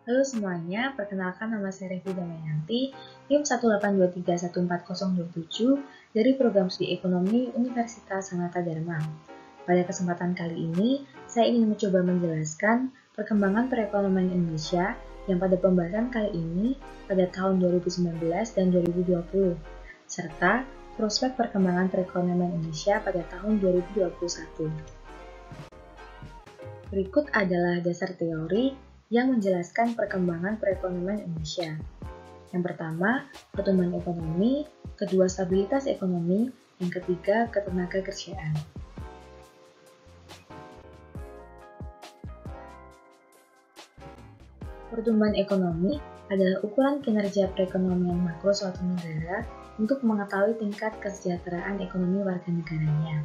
Halo semuanya, perkenalkan nama saya Revi Damayanti, tim 182314027 dari Program Studi Ekonomi Universitas Sanata Dharma. Pada kesempatan kali ini, saya ingin mencoba menjelaskan perkembangan perekonomian Indonesia yang pada pembahasan kali ini pada tahun 2019 dan 2020, serta prospek perkembangan perekonomian Indonesia pada tahun 2021. Berikut adalah dasar teori yang menjelaskan perkembangan perekonomian Indonesia. Yang pertama, pertumbuhan ekonomi, kedua stabilitas ekonomi, yang ketiga ketenagakerjaan. Pertumbuhan ekonomi adalah ukuran kinerja perekonomian makro suatu negara untuk mengetahui tingkat kesejahteraan ekonomi warga negaranya.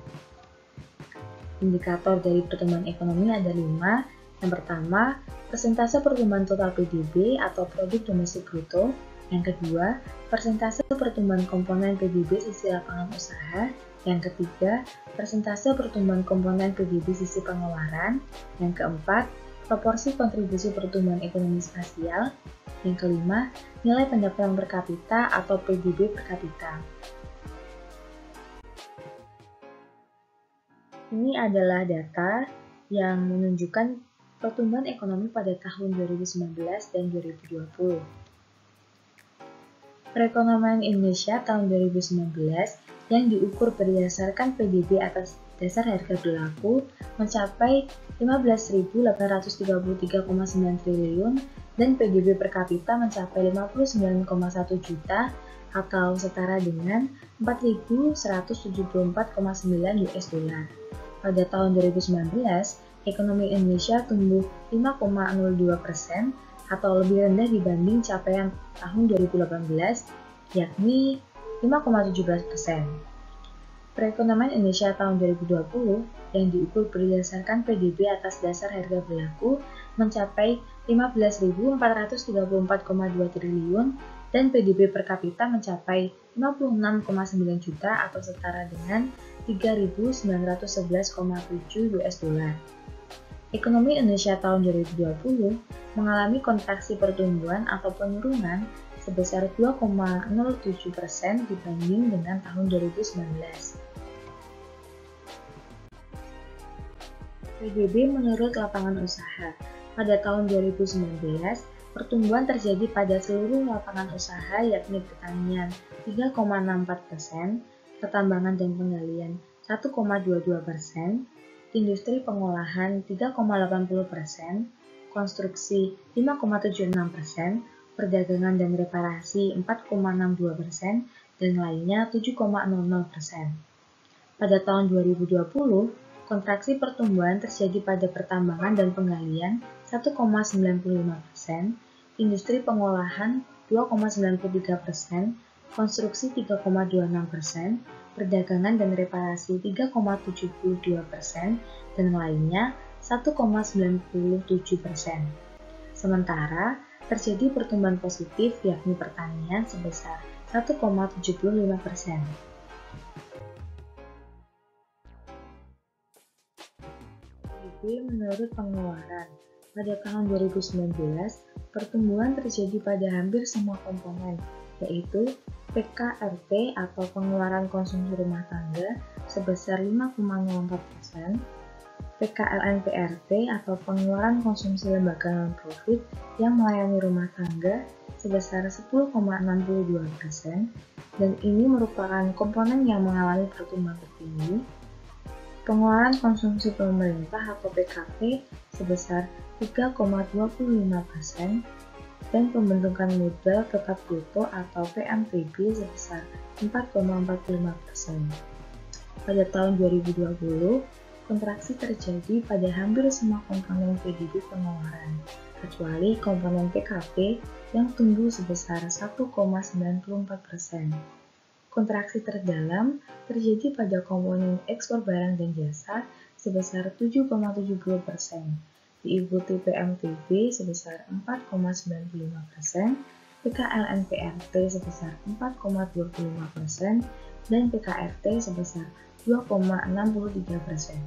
Indikator dari pertumbuhan ekonomi ada 5. Yang pertama, persentase pertumbuhan total PDB atau Produk Domestik Bruto. Yang kedua, persentase pertumbuhan komponen PDB sisi lapangan usaha. Yang ketiga, persentase pertumbuhan komponen PDB sisi pengeluaran. Yang keempat, proporsi kontribusi pertumbuhan ekonomi spasial. Yang kelima, nilai pendapatan per kapita atau PDB per kapita. Ini adalah data yang menunjukkan pertumbuhan ekonomi pada tahun 2019 dan 2020. Perekonomian Indonesia tahun 2019 yang diukur berdasarkan PDB atas dasar harga berlaku mencapai 15.833,9 triliun dan PDB per kapita mencapai 59,1 juta atau setara dengan 4.174,9 US dollar. Pada tahun 2019, ekonomi Indonesia tumbuh 5,02% atau lebih rendah dibanding capaian tahun 2018, yakni 5,17%. Perekonomian Indonesia tahun 2020 yang diukur berdasarkan PDB atas dasar harga berlaku mencapai 15.434,2 triliun dan PDB per kapita mencapai 56,9 juta atau setara dengan 3.911,7 US dollar. Ekonomi Indonesia tahun 2020 mengalami kontraksi pertumbuhan atau penurunan sebesar 2,07% dibanding dengan tahun 2019. PDB menurut lapangan usaha. Pada tahun 2019, pertumbuhan terjadi pada seluruh lapangan usaha yakni pertanian 3,64%, pertambangan dan penggalian 1,22%, industri pengolahan 3,80%, konstruksi 5,76%, perdagangan dan reparasi 4,62%, dan lainnya 7,00%. Pada tahun 2020, kontraksi pertumbuhan terjadi pada pertambangan dan penggalian 1,95%, industri pengolahan 2,93%, konstruksi 3,26%, perdagangan dan reparasi 3,72%, dan lainnya 1,97%. Sementara, terjadi pertumbuhan positif yakni pertanian sebesar 1,75%. PDB menurut pengeluaran. Pada tahun 2019, pertumbuhan terjadi pada hampir semua komponen, yaitu PKRT atau pengeluaran konsumsi rumah tangga sebesar 5,04%, PKLNPRT atau pengeluaran konsumsi lembaga non-profit yang melayani rumah tangga sebesar 10,62%, dan ini merupakan komponen yang mengalami pertumbuhan tertinggi. Pengeluaran konsumsi pemerintah atau PKP sebesar 3,25%, dan pembentukan modal tetap bruto atau PMTB sebesar 4,45%. Pada tahun 2020, kontraksi terjadi pada hampir semua komponen PDB pengeluaran, kecuali komponen PKP yang tumbuh sebesar 1,94%. Kontraksi terdalam terjadi pada komponen ekspor barang dan jasa sebesar 7,70%, diikuti PMTB sebesar 4,95%, PKLNPRT sebesar 4,25%, dan PKRT sebesar 2,63%.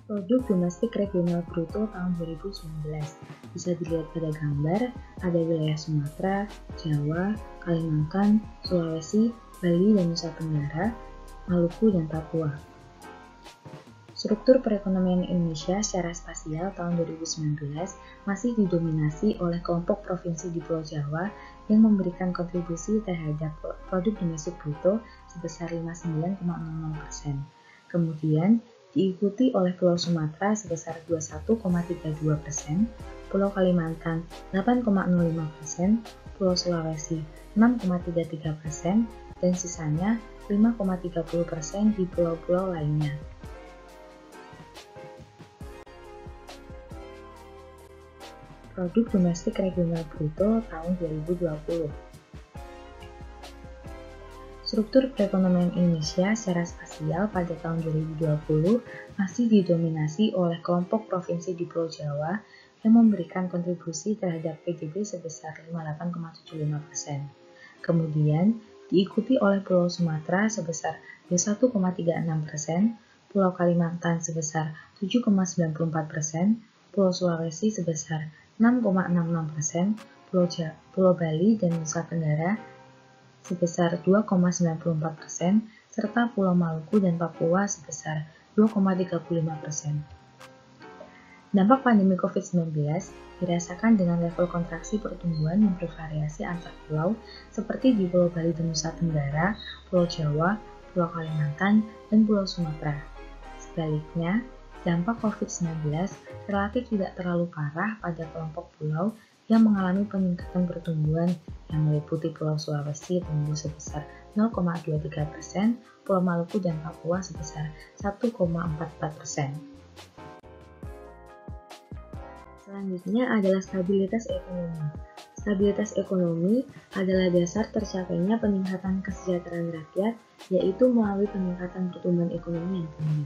Produk domestik regional bruto tahun 2019 bisa dilihat pada gambar, ada wilayah Sumatera, Jawa, Kalimantan, Sulawesi, Bali dan Nusa Tenggara, Maluku dan Papua. Struktur perekonomian Indonesia secara spasial tahun 2019 masih didominasi oleh kelompok provinsi di Pulau Jawa yang memberikan kontribusi terhadap produk domestik bruto sebesar 59,06%. Kemudian diikuti oleh Pulau Sumatera sebesar 21,32%, Pulau Kalimantan 8,05%, Pulau Sulawesi 6,33%, dan sisanya 5,30% di pulau-pulau lainnya. Produk domestik regional bruto tahun 2020. Struktur perekonomian Indonesia secara spasial pada tahun 2020 masih didominasi oleh kelompok provinsi di Pulau Jawa yang memberikan kontribusi terhadap PDB sebesar 58,75%. Kemudian diikuti oleh Pulau Sumatera sebesar 21,36%, Pulau Kalimantan sebesar 7,94%, Pulau Sulawesi sebesar 6,66%, Pulau Bali dan Nusa Tenggara sebesar 2,94%, serta Pulau Maluku dan Papua sebesar 2,35%. Dampak pandemi COVID-19 dirasakan dengan level kontraksi pertumbuhan yang bervariasi antar pulau seperti di Pulau Bali dan Nusa Tenggara, Pulau Jawa, Pulau Kalimantan, dan Pulau Sumatera. Sebaliknya, dampak COVID-19 relatif tidak terlalu parah pada kelompok pulau yang mengalami peningkatan pertumbuhan yang meliputi Pulau Sulawesi tumbuh sebesar 0,23%, Pulau Maluku dan Papua sebesar 1,44%. Selanjutnya adalah stabilitas ekonomi. Stabilitas ekonomi adalah dasar tercapainya peningkatan kesejahteraan rakyat, yaitu melalui peningkatan pertumbuhan ekonomi yang tinggi.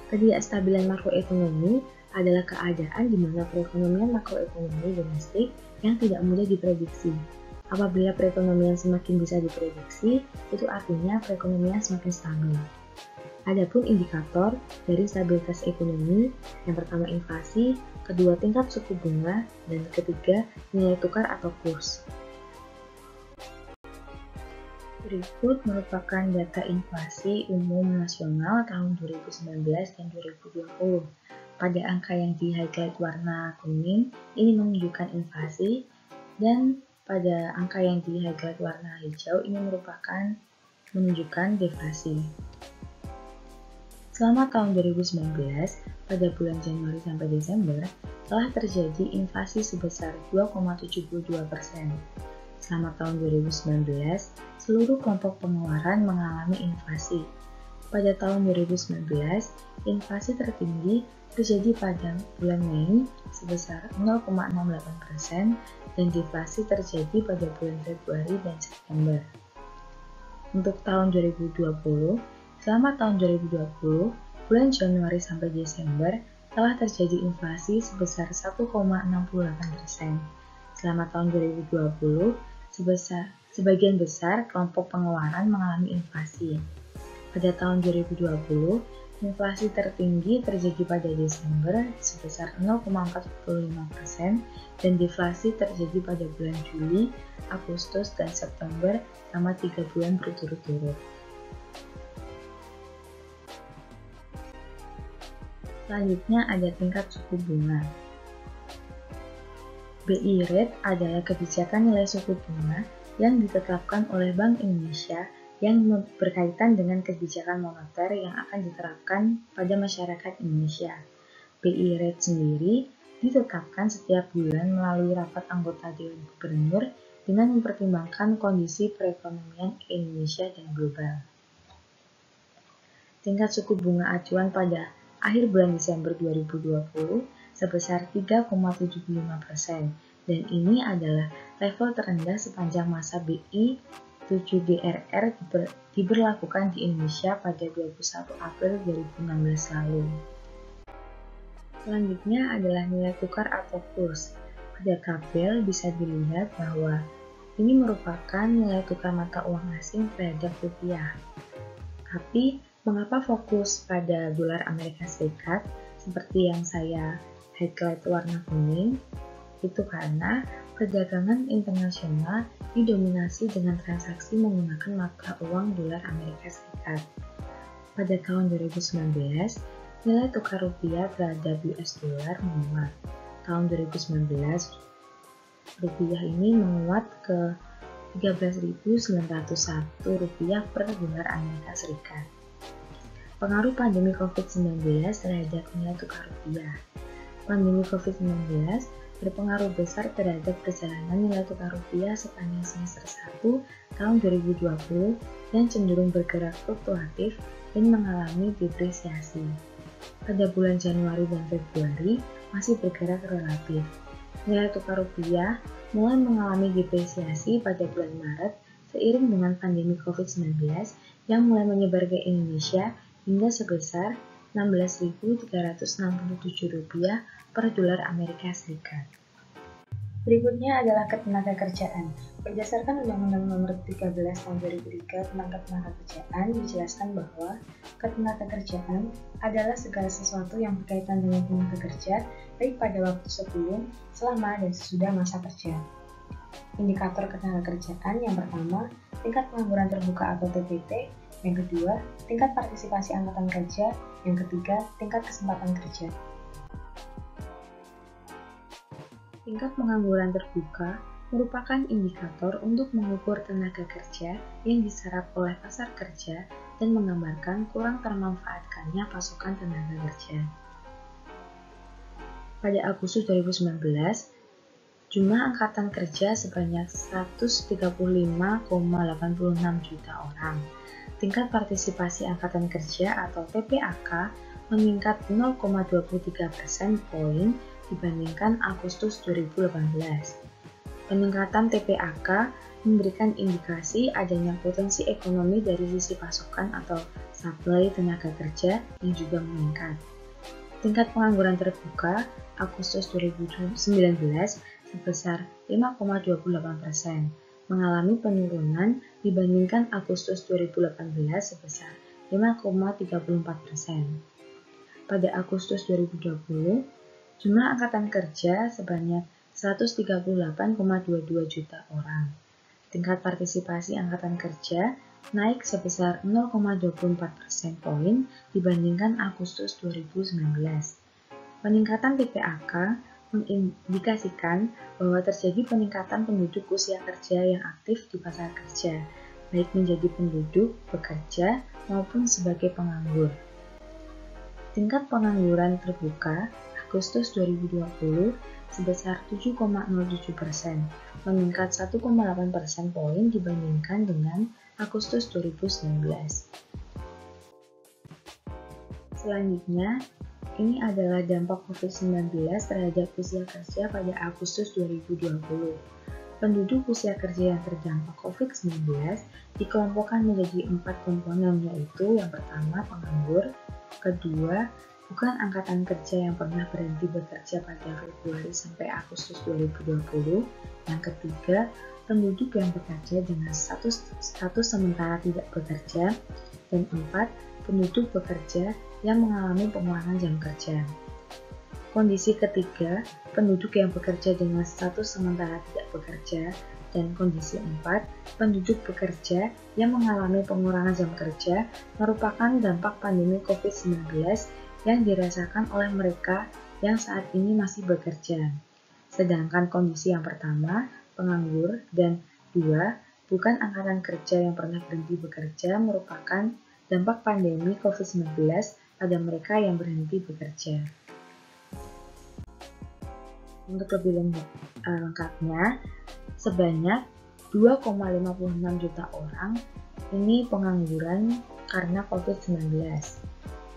Ketidakstabilan makroekonomi adalah keadaan di mana perekonomian makroekonomi domestik yang tidak mudah diprediksi. Apabila perekonomian semakin bisa diprediksi, itu artinya perekonomian semakin stabil. Adapun indikator dari stabilitas ekonomi, yang pertama inflasi, kedua tingkat suku bunga, dan ketiga nilai tukar atau kurs. Berikut merupakan data inflasi umum nasional tahun 2019 dan 2020. Pada angka yang di highlight warna kuning, ini menunjukkan inflasi, dan pada angka yang di highlight warna hijau, ini merupakan menunjukkan deflasi. Selama tahun 2019, pada bulan Januari sampai Desember, telah terjadi inflasi sebesar 2,72%. Selama tahun 2019, seluruh kelompok pengeluaran mengalami inflasi. Pada tahun 2019, inflasi tertinggi terjadi pada bulan Mei sebesar 0,68% dan deflasi terjadi pada bulan Februari dan September. Untuk tahun 2020, selama tahun 2020, bulan Januari sampai Desember telah terjadi inflasi sebesar 1,68%. Selama tahun 2020, sebagian besar kelompok pengeluaran mengalami inflasi. Pada tahun 2020, inflasi tertinggi terjadi pada Desember sebesar 0,45% dan deflasi terjadi pada bulan Juli, Agustus, dan September selama 3 bulan berturut-turut. Selanjutnya ada tingkat suku bunga. BI Rate adalah kebijakan nilai suku bunga yang ditetapkan oleh Bank Indonesia yang berkaitan dengan kebijakan moneter yang akan diterapkan pada masyarakat Indonesia. BI Rate sendiri ditetapkan setiap bulan melalui rapat anggota Dewan Gubernur dengan mempertimbangkan kondisi perekonomian Indonesia dan global. Tingkat suku bunga acuan pada akhir bulan Desember 2020 sebesar 3,75%, dan ini adalah level terendah sepanjang masa BI 7BRR diberlakukan di Indonesia pada 21 April 2016 lalu. Selanjutnya adalah nilai tukar atau kurs. Pada tabel bisa dilihat bahwa ini merupakan nilai tukar mata uang asing terhadap rupiah. Tapi Mengapa fokus pada dolar Amerika Serikat seperti yang saya highlight warna kuning? Itu karena perdagangan internasional didominasi dengan transaksi menggunakan mata uang dolar Amerika Serikat. Pada tahun 2019, nilai tukar rupiah terhadap US dollar menguat. Tahun 2019, rupiah ini menguat ke 13.901 rupiah per dolar Amerika Serikat. Pengaruh pandemi COVID-19 terhadap nilai tukar rupiah. Pandemi COVID-19 berpengaruh besar terhadap perjalanan nilai tukar rupiah sepanjang semester 1 tahun 2020 dan cenderung bergerak fluktuatif dan mengalami depresiasi. Pada bulan Januari dan Februari masih bergerak relatif. Nilai tukar rupiah mulai mengalami depresiasi pada bulan Maret seiring dengan pandemi COVID-19 yang mulai menyebar ke Indonesia hingga sebesar Rp16.367 per dolar Amerika Serikat. Berikutnya adalah ketenagakerjaan. Berdasarkan Undang-Undang Nomor 13 Tahun 2003 tentang Ketenagakerjaan, dijelaskan bahwa ketenagakerjaan adalah segala sesuatu yang berkaitan dengan tenaga kerja, baik pada waktu sebelum, selama, dan sesudah masa kerja. Indikator ketenagakerjaan yang pertama, tingkat pengangguran terbuka atau TPT. Yang kedua, tingkat partisipasi angkatan kerja. Yang ketiga, tingkat kesempatan kerja. Tingkat pengangguran terbuka merupakan indikator untuk mengukur tenaga kerja yang diserap oleh pasar kerja dan menggambarkan kurang termanfaatkannya pasokan tenaga kerja. Pada Agustus 2019, jumlah angkatan kerja sebanyak 135,86 juta orang. Tingkat partisipasi angkatan kerja atau TPAK meningkat 0,23% poin dibandingkan Agustus 2018. Peningkatan TPAK memberikan indikasi adanya potensi ekonomi dari sisi pasokan atau supply tenaga kerja yang juga meningkat. Tingkat pengangguran terbuka Agustus 2019 sebesar 5,28%, mengalami penurunan dibandingkan Agustus 2018 sebesar 5,34%. Pada Agustus 2020, jumlah angkatan kerja sebanyak 138,22 juta orang. Tingkat partisipasi angkatan kerja naik sebesar 0,24% poin dibandingkan Agustus 2019. Peningkatan TPAK mengindikasikan bahwa terjadi peningkatan penduduk usia kerja yang aktif di pasar kerja, baik menjadi penduduk, bekerja, maupun sebagai penganggur. Tingkat pengangguran terbuka Agustus 2020 sebesar 7,07%, meningkat 1,8% poin dibandingkan dengan Agustus 2019. Selanjutnya, ini adalah dampak COVID-19 terhadap usia kerja pada Agustus 2020. Penduduk usia kerja yang terdampak COVID-19 dikelompokkan menjadi 4 komponen, yaitu yang pertama penganggur, kedua bukan angkatan kerja yang pernah berhenti bekerja pada Februari sampai Agustus 2020, yang ketiga penduduk yang bekerja dengan status sementara tidak bekerja, dan 4 penduduk bekerja yang mengalami pengurangan jam kerja. Kondisi ketiga, penduduk yang bekerja dengan status sementara tidak bekerja, dan kondisi 4, penduduk bekerja yang mengalami pengurangan jam kerja merupakan dampak pandemi COVID-19 yang dirasakan oleh mereka yang saat ini masih bekerja. Sedangkan kondisi yang pertama, penganggur, dan 2, bukan angkatan kerja yang pernah berhenti bekerja merupakan dampak pandemi COVID-19 pada mereka yang berhenti bekerja. Untuk lebih lengkapnya, sebanyak 2,56 juta orang ini pengangguran karena COVID-19.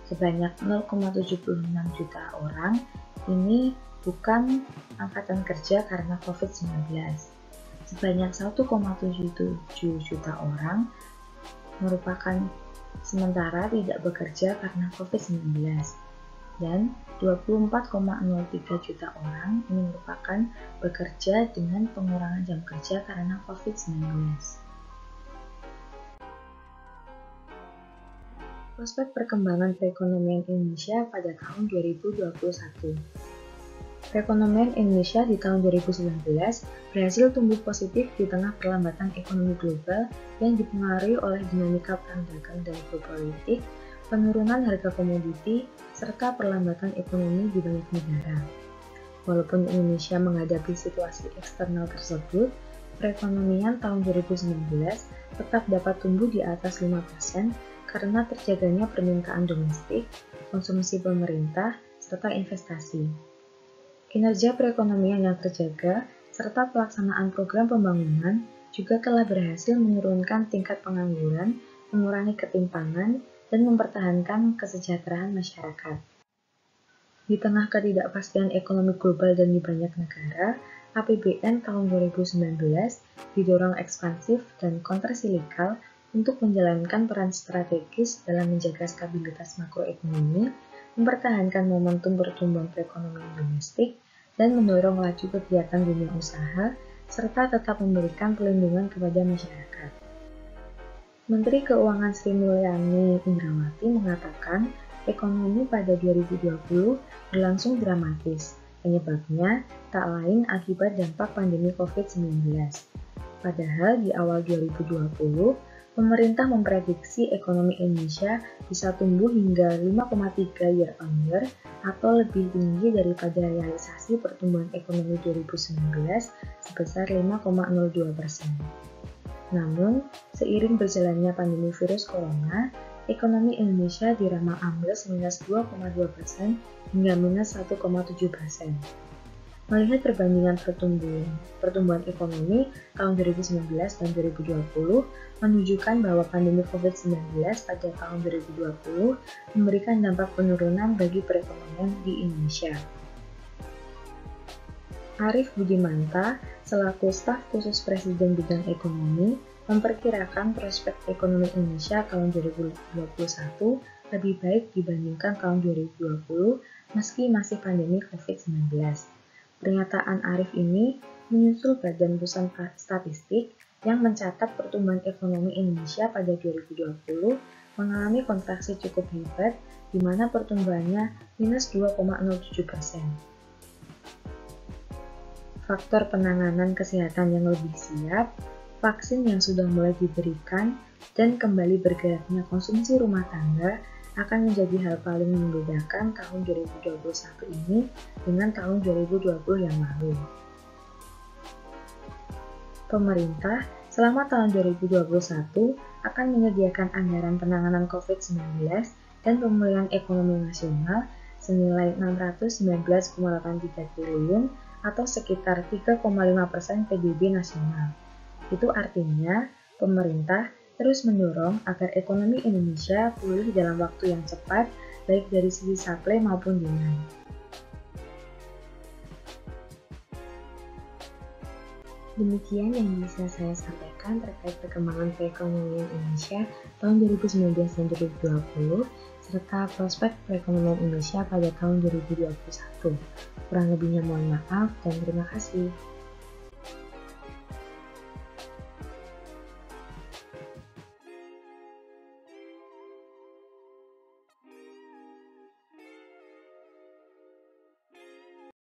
Sebanyak 0,76 juta orang ini bukan angkatan kerja karena COVID-19. Sebanyak 1,77 juta orang merupakan sementara tidak bekerja karena COVID-19, dan 24,03 juta orang ini merupakan bekerja dengan pengurangan jam kerja karena COVID-19. Prospek perkembangan perekonomian Indonesia pada tahun 2021. Perekonomian Indonesia di tahun 2019 berhasil tumbuh positif di tengah perlambatan ekonomi global yang dipengaruhi oleh dinamika perang dagang dan geopolitik, penurunan harga komoditi, serta perlambatan ekonomi di banyak negara. Walaupun Indonesia menghadapi situasi eksternal tersebut, perekonomian tahun 2019 tetap dapat tumbuh di atas 5% karena terjaganya permintaan domestik, konsumsi pemerintah, serta investasi. Kinerja perekonomian yang terjaga, serta pelaksanaan program pembangunan juga telah berhasil menurunkan tingkat pengangguran, mengurangi ketimpangan, dan mempertahankan kesejahteraan masyarakat. Di tengah ketidakpastian ekonomi global dan di banyak negara, APBN tahun 2019 didorong ekspansif dan kontrasiklikal untuk menjalankan peran strategis dalam menjaga stabilitas makroekonomi, mempertahankan momentum pertumbuhan perekonomian domestik, dan mendorong laju kegiatan dunia usaha, serta tetap memberikan perlindungan kepada masyarakat. Menteri Keuangan Sri Mulyani Indrawati mengatakan ekonomi pada 2020 berlangsung dramatis. Penyebabnya tak lain akibat dampak pandemi COVID-19. Padahal di awal 2020, pemerintah memprediksi ekonomi Indonesia bisa tumbuh hingga 5,3 year-on-year atau lebih tinggi daripada realisasi pertumbuhan ekonomi 2019 sebesar 5,02%. Namun, seiring berjalannya pandemi virus corona, ekonomi Indonesia diramal ambles minus 2,2% hingga minus 1,7%. Melihat perbandingan pertumbuhan ekonomi tahun 2019 dan 2020 menunjukkan bahwa pandemi COVID-19 pada tahun 2020 memberikan dampak penurunan bagi perekonomian di Indonesia. Arief Budimanta, selaku staf khusus Presiden bidang ekonomi, memperkirakan prospek ekonomi Indonesia tahun 2021 lebih baik dibandingkan tahun 2020 meski masih pandemi COVID-19. Pernyataan Arief ini menyusul Badan Pusat Statistik yang mencatat pertumbuhan ekonomi Indonesia pada 2020 mengalami kontraksi cukup hebat, di mana pertumbuhannya minus 2,07%. Faktor penanganan kesehatan yang lebih siap, vaksin yang sudah mulai diberikan, dan kembali bergeraknya konsumsi rumah tangga akan menjadi hal paling membedakan tahun 2021 ini dengan tahun 2020 yang lalu. Pemerintah selama tahun 2021 akan menyediakan anggaran penanganan COVID-19 dan pemulihan ekonomi nasional senilai 619,83 triliun atau sekitar 3,5% PDB nasional. Itu artinya pemerintah terus mendorong agar ekonomi Indonesia pulih dalam waktu yang cepat, baik dari sisi supply maupun demand. Demikian yang bisa saya sampaikan terkait perkembangan perekonomian Indonesia tahun 2019 dan 2020, serta prospek perekonomian Indonesia pada tahun 2021. Kurang lebihnya mohon maaf dan terima kasih.